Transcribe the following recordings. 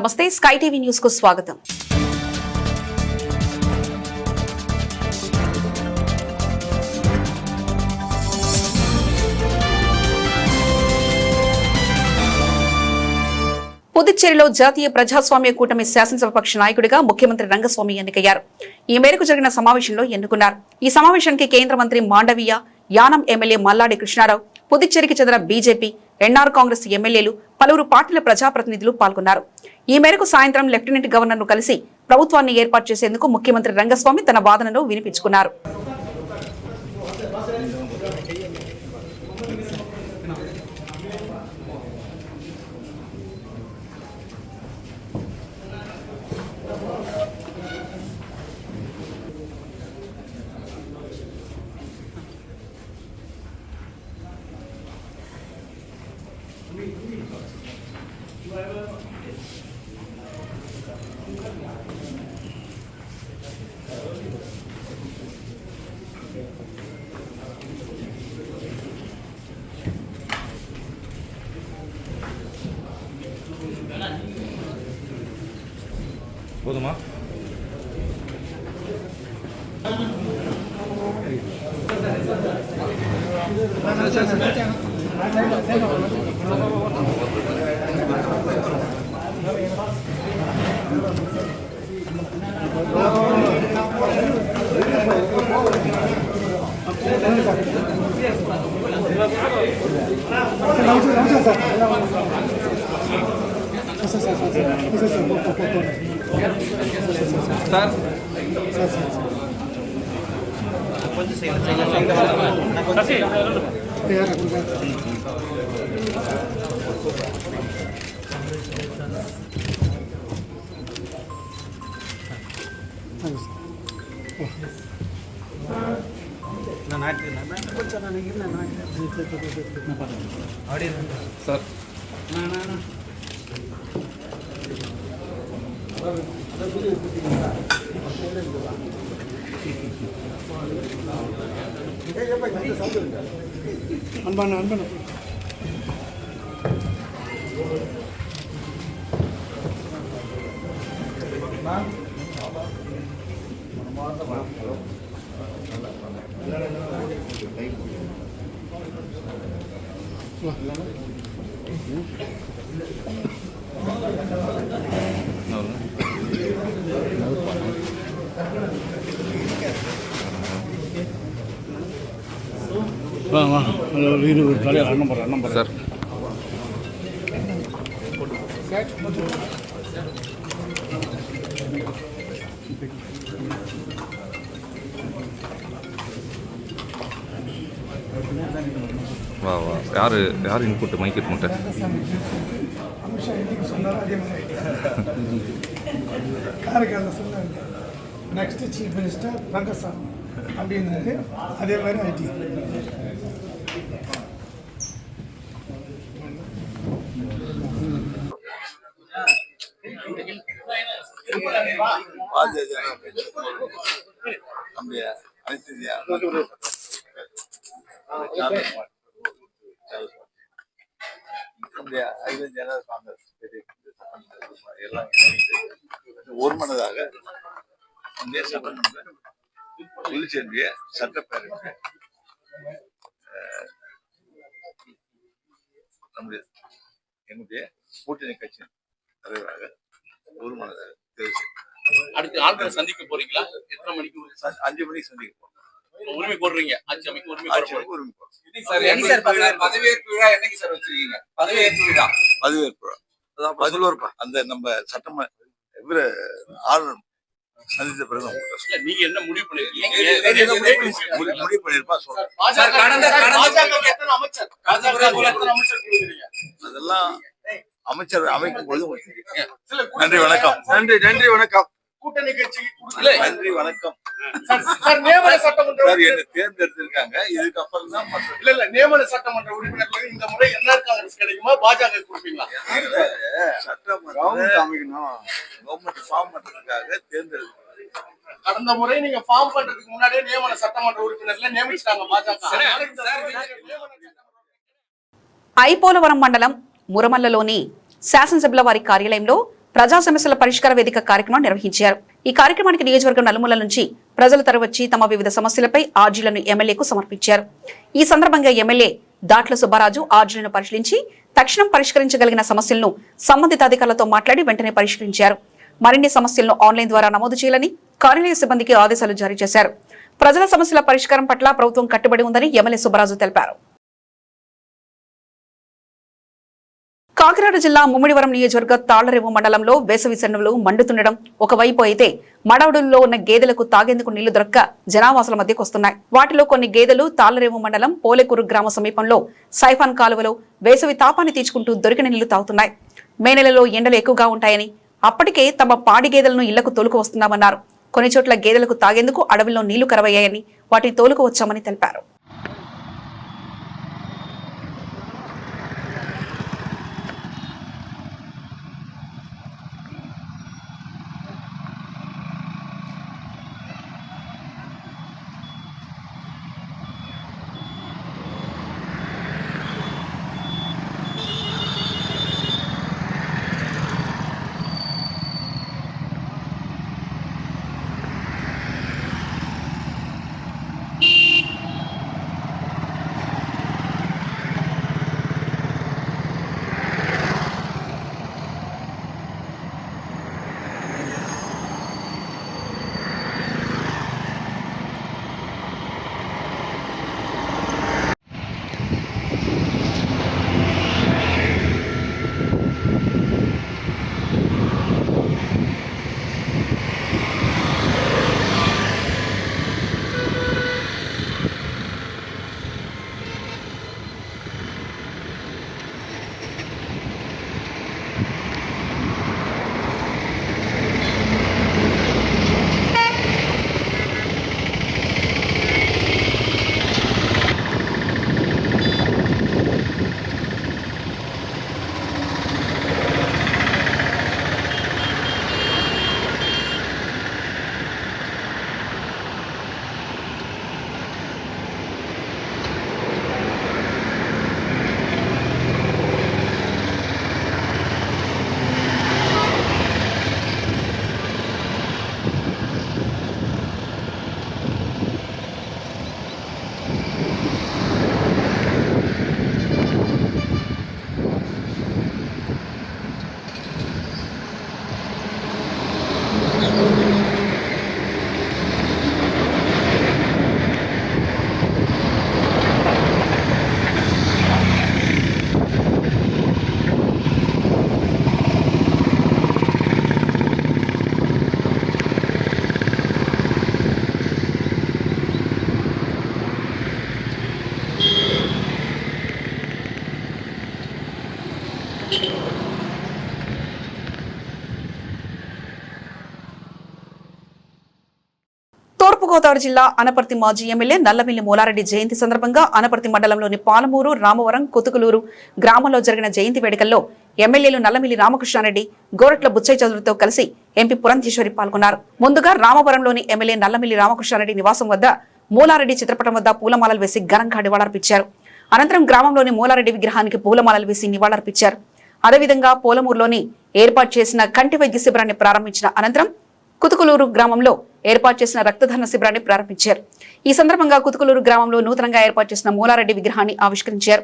నమస్తే, sky TV news కు స్వాగతం. పుదుచ్చేరిలో జాతీయ ప్రజాస్వామ్య కూటమి శాసనసభాపక్ష నాయకుడిగా ముఖ్యమంత్రి రంగస్వామి ఎన్నికయ్యారు. ఈ మేరకు జరిగిన సమావేశంలో ఎన్నుకున్నారు. ఈ సమావేశానికి కేంద్ర మంత్రి మాండవీయ, యానం ఎమ్మెల్యే మల్లాడి కృష్ణారావు, పుదుచ్చేరికి చెందిన బీజేపీ, ఎన్ఆర్ కాంగ్రెస్ ఎమ్మెల్యేలు, పలువురు పార్టీల ప్రజాప్రతినిధులు పాల్గొన్నారు. ఈ మేరకు సాయంత్రం లెఫ్టినెంట్ గవర్నర్ ను కలిసి ప్రభుత్వాన్ని ఏర్పాటు చేసేందుకు ముఖ్యమంత్రి రంగస్వామి తన వాదనను వినిపించుకున్నారు. போதுமா? సార్ కొంచెం సార్ సార్ வா வா யார் input mike input next chief minister Rangasamy அப்படின்னாரு. அதே மாதிரி ஐடி ஒருமனதாக இந்திய சட்டமன்ற புதுச்சேரிய சட்டப்பேரவை நம்முடைய என்னுடைய கூட்டணி கட்சியின் தலைவராக ஒருமனதாக தேர்வு. அடுத்து ஆட்களை சந்திக்க போறீங்களா? எத்தனை மணிக்கு? 5 மணிக்கு சந்திக்க போறோம். உரிமை கோருறீங்க? ஆட்சி அமைக்க உரிமை கோருறீங்க. பதவியேற்பு விழா என்னைக்கு சார் வச்சிருக்கீங்க? பதவியேற்பு விழா அதான் 11 அந்த நம்ம சட்டமன்ற இவர ஆளுநர் சந்தித்த பிறகு நீங்க என்ன முடிவு பண்ணிருக்கீங்க? முடிவு பண்ணிருப்பா சொல்றேன். அதெல்லாம் அமைச்சர் அமைக்கும் பொழுது நன்றி வணக்கம். நன்றி வணக்கம். கூட்டணி கட்சி நன்றி வணக்கம். என்ன தேர்ந்தெடுத்திருக்காங்க. இதுக்கு அப்புறம் தான் இல்ல நியமன சட்டமன்ற உறுப்பினர்கள் இந்த முறை என்ஆர் காங்கிரஸ் கிடைக்குமா, பாஜக கொடுப்பீங்களா? சட்டமன்ற கவர்மெண்ட் ஃபார்ம் பண்றதுக்காக தேர்ந்தெடுத்து கடந்த முறை நீங்க ஃபார்ம் பண்றதுக்கு முன்னாடியே நியமன சட்டமன்ற உறுப்பினர்களை நியமிச்சிட்டாங்க பாஜக. ఐపోలవరం మండలం మురమల్లలోని శాసనసభ్యుల వారి కార్యాలయంలో ప్రజా సమస్యల పరిష్కార వేదిక కార్యక్రమం నిర్వహించారు. ఈ కార్యక్రమానికి నియోజకవర్గం నలుమూలల నుంచి ప్రజలు తరవచ్చి తమ వివిధ సమస్యలపై ఆర్జీలను ఎమ్మెల్యేకు సమర్పించారు. ఈ సందర్భంగా ఎమ్మెల్యే దాట్ల సుబ్బారాజు ఆర్జీలను పరిశీలించి తక్షణం పరిష్కరించగలిగిన సమస్యలను సంబంధిత అధికారులతో మాట్లాడి వెంటనే పరిష్కరించారు. మరిన్ని సమస్యలను ఆన్లైన్ ద్వారా నమోదు చేయాలని కార్యాలయ సిబ్బందికి ఆదేశాలు జారీ చేశారు. ప్రజల సమస్యల పరిష్కారం పట్ల ప్రభుత్వం కట్టుబడి ఉందని ఎమ్మెల్యే సుబ్బరాజు తెలిపారు. కాకినాడ జిల్లా ముమ్మిడివరం నియోజకవర్గ తాళ్లరేవు మండలంలో వేసవి సెలవులు మండుతుండడం ఒకవైపు అయితే మడవడుల్లో ఉన్న గేదెలకు తాగేందుకు నీళ్లు దొరక్క జనావాసాల మధ్యకు వస్తున్నాయి. వాటిలో కొన్ని గేదెలు తాళ్లరేవు మండలం పోలేకూరు గ్రామ సమీపంలో సైఫాన్ కాలువలో వేసవి తాపాన్ని తీర్చుకుంటూ దొరికిన నీళ్లు తాగుతున్నాయి. మే నెలలో ఎండలు ఎక్కువగా ఉంటాయని అప్పటికే తమ పాడి గేదెలను ఇళ్లకు తోలుకు వస్తున్నామన్నారు. కొన్ని చోట్ల గేదెలకు తాగేందుకు అడవిలో నీళ్లు కరవయ్యాయని వాటిని తోలుకు వచ్చామని తెలిపారు. తూర్పుగోదావరి జిల్లా అనపర్తి మాజీ ఎమ్మెల్యే నల్లమిల్లి మూలారెడ్డి జయంతి సందర్భంగా అనపర్తి మండలంలోని పాలమూరు, రామవరం, కుతుకులూరు గ్రామంలో జరిగిన జయంతి వేడుకల్లో ఎమ్మెల్యేలు నల్లమిల్లి రామకృష్ణారెడ్డి, గోరట్ల బుచ్చయ్య చౌదరితో కలిసి ఎంపీ పురంధేశ్వరి పాల్గొన్నారు. ముందుగా రామవరంలోని ఎమ్మెల్యే నల్లమిల్లి రామకృష్ణారెడ్డి నివాసం వద్ద మూలారెడ్డి చిత్రపటం వద్ద పూలమాలలు వేసి ఘనంగా నివాళులర్పించారు. అనంతరం గ్రామంలోని మూలారెడ్డి విగ్రహానికి పూలమాలలు వేసి నివాళులర్పించారు. అదేవిధంగా పోలమూరులోని ఏర్పాటు చేసిన కంటి వైద్య శిబిరాన్ని ప్రారంభించిన అనంతరం కుతుకులూరు గ్రామంలో ఏర్పాటు చేసిన రక్తదాన శిబిరాన్ని ప్రారంభించారు. ఈ సందర్భంగా కుతుకులూరు గ్రామంలో నూతనంగా ఏర్పాటు చేసిన మూలారెడ్డి విగ్రహాన్ని ఆవిష్కరించారు.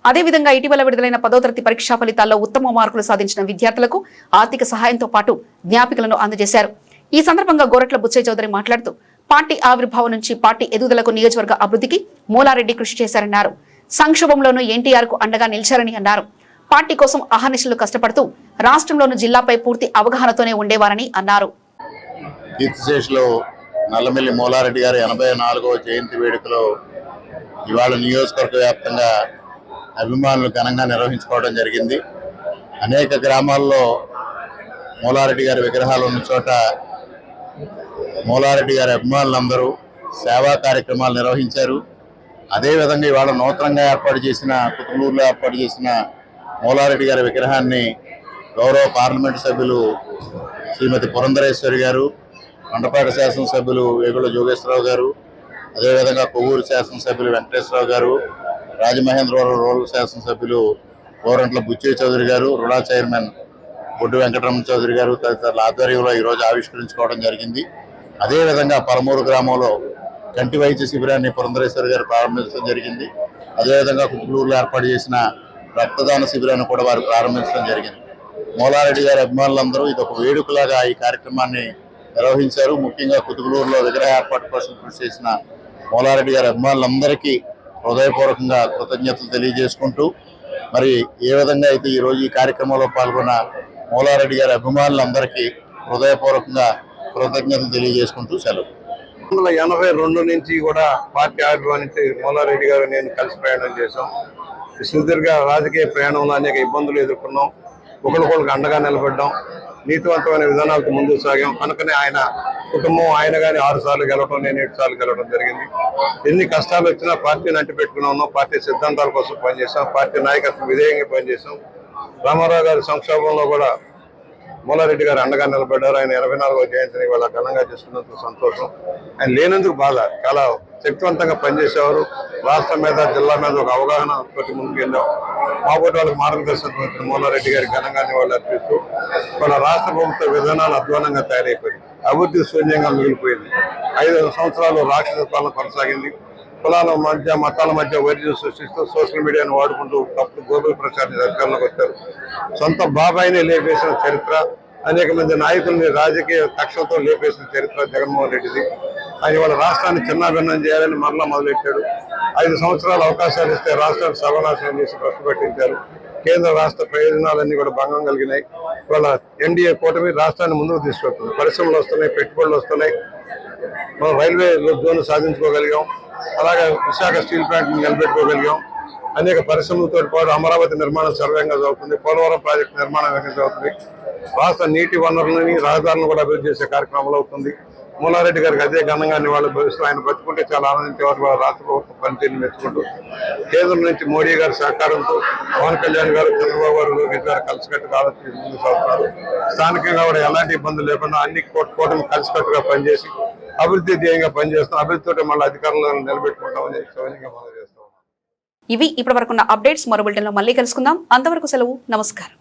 అదేవిధంగా ఇటీవల విడుదలైన 10వ తరగతి పరీక్షా ఫలితాల్లో ఉత్తమ మార్కులు సాధించిన విద్యార్థులకు ఆర్థిక సహాయంతో పాటు జ్ఞాపికలను అందజేశారు. ఈ సందర్భంగా గోరట్ల బుచ్చయ్య చౌదరి మాట్లాడుతూ పార్టీ ఆవిర్భావం నుంచి పార్టీ ఎదుగుదలకు నియోజకవర్గ అభివృద్ధికి మూలారెడ్డి కృషి చేశారన్నారు. సంక్షోభంలోనూ ఎన్టీఆర్ కు అండగా నిలిచారని అన్నారు. పార్టీ కోసం అహర్నిశలు కష్టపడుతూ రాష్ట్రంలోని జిల్లాపై పూర్తి అవగాహనతోనే ఉండేవారని అన్నారు. కీర్తిశేషులు నల్లమిల్లి మూలారెడ్డి గారి 84వ జయంతి వేడుకలో ఇవాళ నియోజకవర్గ వ్యాప్తంగా అభిమానులు ఘనంగా నిర్వహించుకోవడం జరిగింది. అనేక గ్రామాల్లో మూలారెడ్డి గారి విగ్రహాలు ఉన్న చోట మూలారెడ్డి గారి అభిమానులందరూ సేవా కార్యక్రమాలు నిర్వహించారు. అదేవిధంగా ఇవాళ నూతనంగా ఏర్పాటు చేసిన కుతుకులూరులో ఏర్పాటు చేసిన మూలారెడ్డి గారి విగ్రహాన్ని గౌరవ పార్లమెంటు సభ్యులు శ్రీమతి పురంధరేశ్వరి గారు, మండపేట శాసనసభ్యులు వేగుల జోగేశ్వరరావు గారు, అదేవిధంగా కొవ్వూరు శాసనసభ్యులు వెంకటేశ్వరరావు గారు, రాజమహేంద్రవరం రూరల్ శాసనసభ్యులు గోరంట్ల బుచ్చయ్య చౌదరి గారు, రుడా చైర్మన్ బొడ్డు వెంకటరమణ చౌదరి గారు తదితరుల ఆధ్వర్యంలో ఈరోజు ఆవిష్కరించుకోవడం జరిగింది. అదేవిధంగా పలమూరు గ్రామంలో కంటి వైద్య శిబిరాన్ని పురంధరేశ్వరి గారు ప్రారంభించడం జరిగింది. అదేవిధంగా కుతుకులూరులో ఏర్పాటు చేసిన రక్తదాన శిబిరాన్ని కూడా వారు ప్రారంభించడం జరిగింది. మూలారెడ్డి గారి అభిమానులందరూ ఇది ఒక వేడుకలాగా ఈ కార్యక్రమాన్ని నిర్వహించారు. ముఖ్యంగా కుతుకులూరులో విగ్రహ ఏర్పాటు కోసం కృషి చేసిన మూలారెడ్డి గారి అభిమానులందరికీ హృదయపూర్వకంగా కృతజ్ఞతలు తెలియజేసుకుంటూ, మరి ఏ విధంగా అయితే ఈరోజు ఈ కార్యక్రమంలో పాల్గొన్న మూలారెడ్డి గారి అభిమానులందరికీ హృదయపూర్వకంగా కృతజ్ఞతలు తెలియజేసుకుంటూ సెలవు. 1982 నుంచి కూడా పార్టీ ఆవిర్భావించి మూలారెడ్డి గారు నేను కలిసి ప్రయాణం చేశాం. సుదీర్ఘ రాజకీయ ప్రయాణంలో అనేక ఇబ్బందులు ఎదుర్కొన్నాం. ఒకరికొకరికి అండగా నిలబడ్డాం. నీతివంతమైన విధానాలతో ముందుకు సాగాం. కనుకనే ఆయన కుటుంబం ఆయన కానీ 6 సార్లు గెలవడం, నేను 7 సార్లు గెలవడం జరిగింది. ఎన్ని కష్టాలు వచ్చినా పార్టీని అంటిపెట్టుకుని ఉన్నాం. పార్టీ సిద్ధాంతాల కోసం పనిచేసాం. పార్టీ నాయకత్వం విధేయంగా పనిచేసాం. రామారావు గారి సంక్షోభంలో కూడా మూలారెడ్డి గారు అండగా నిలబడ్డారు. ఆయన 84వ జయంతిని ఇవాళ ఘనంగా చేసుకున్నందుకు సంతోషం. ఆయన లేనందుకు బాధ. చాలా శక్తివంతంగా పనిచేసేవారు. రాష్ట్రం మీద, జిల్లా మీద ఒక అవగాహన తోటి ముందుకు వెళ్ళాం. మాబోటి వాళ్ళకి మార్గదర్శకత్వం మూలారెడ్డి గారికి ఘనంగా నివాళులు అర్పిస్తూ వాళ్ళ రాష్ట్ర ప్రభుత్వ విధానాలు అధ్వానంగా తయారైపోయింది. అభివృద్ధి శూన్యంగా మిగిలిపోయింది. 5 సంవత్సరాలు రాక్షస పాలన కొనసాగింది. కులాల మధ్య, మతాల మధ్య వైద్యం సృష్టిస్తూ సోషల్ మీడియాను వాడుకుంటూ తప్పుడు గోబల్ ప్రచారం అధికారంలోకి వచ్చారు. సొంత బాబాయిని లేపేసిన చరిత్ర, అనేక మంది నాయకుల్ని రాజకీయ కక్షలతో లేపేసిన చరిత్ర జగన్మోహన్ రెడ్డిది. ఆయన వాళ్ళ రాష్ట్రాన్ని చిన్నాభిన్నం చేయాలని మరలా మొదలెట్టాడు. 5 సంవత్సరాలు అవకాశాలు ఇస్తే రాష్ట్రాన్ని సర్వనాశనం చేసి ప్రశ్న పెట్టించారు. కేంద్ర రాష్ట్ర ప్రయోజనాలన్నీ కూడా భంగం కలిగినాయి. వాళ్ళ ఎన్డీఏ కూటమి రాష్ట్రాన్ని ముందుకు తీసుకెళ్తుంది. పరిశ్రమలు వస్తున్నాయి, పెట్టుబడులు వస్తున్నాయి. మనం రైల్వే జోన్ సాధించుకోగలిగాం. అలాగే విశాఖ స్టీల్ ప్లాంట్ నిలబెట్టుకోగలిగాం. అనేక పరిశ్రమలతో పాటు అమరావతి నిర్మాణం సర్వేంగా జరుగుతుంది. పోలవరం ప్రాజెక్టు నిర్మాణం వేగంగా జరుగుతుంది. రాష్ట్ర నీటి వనరులని, రహదారులను కూడా అభివృద్ధి చేసే కార్యక్రమాలు అవుతుంది. మూలారెడ్డి గారికి అదే ఘనంగా నివాళులు భవిస్తూ ఆయన బతుకుంటే చాలా ఆనందించేవారు. వాళ్ళ రాష్ట్ర ప్రభుత్వం పనితీరుని మెచ్చుకుంటూ కేంద్రం నుంచి మోడీ గారి సహకారంతో పవన్ కళ్యాణ్ గారు, చంద్రబాబు గారు, లోకేష్ గారు కలిసికట్టుగా ఆలోచించి ముందుకు సాగుతున్నారు. స్థానికంగా కూడా ఎలాంటి ఇబ్బందులు లేకుండా అన్ని కూటమి కలిసికట్టుగా పనిచేసి అభివృద్ధి ధ్యేయంగా పనిచేస్తాం. అభివృద్ధితో మళ్ళీ అధికారంలో నిలబెట్టుకుంటామని సౌజన్యంగా మనం చేస్తాం. ఇవి ఇప్పటి వరకున్న అప్డేట్స్. మరో బులెటిన్లో మళ్ళీ కలుసుకుందాం. అంతవరకు సెలవు. నమస్కారం.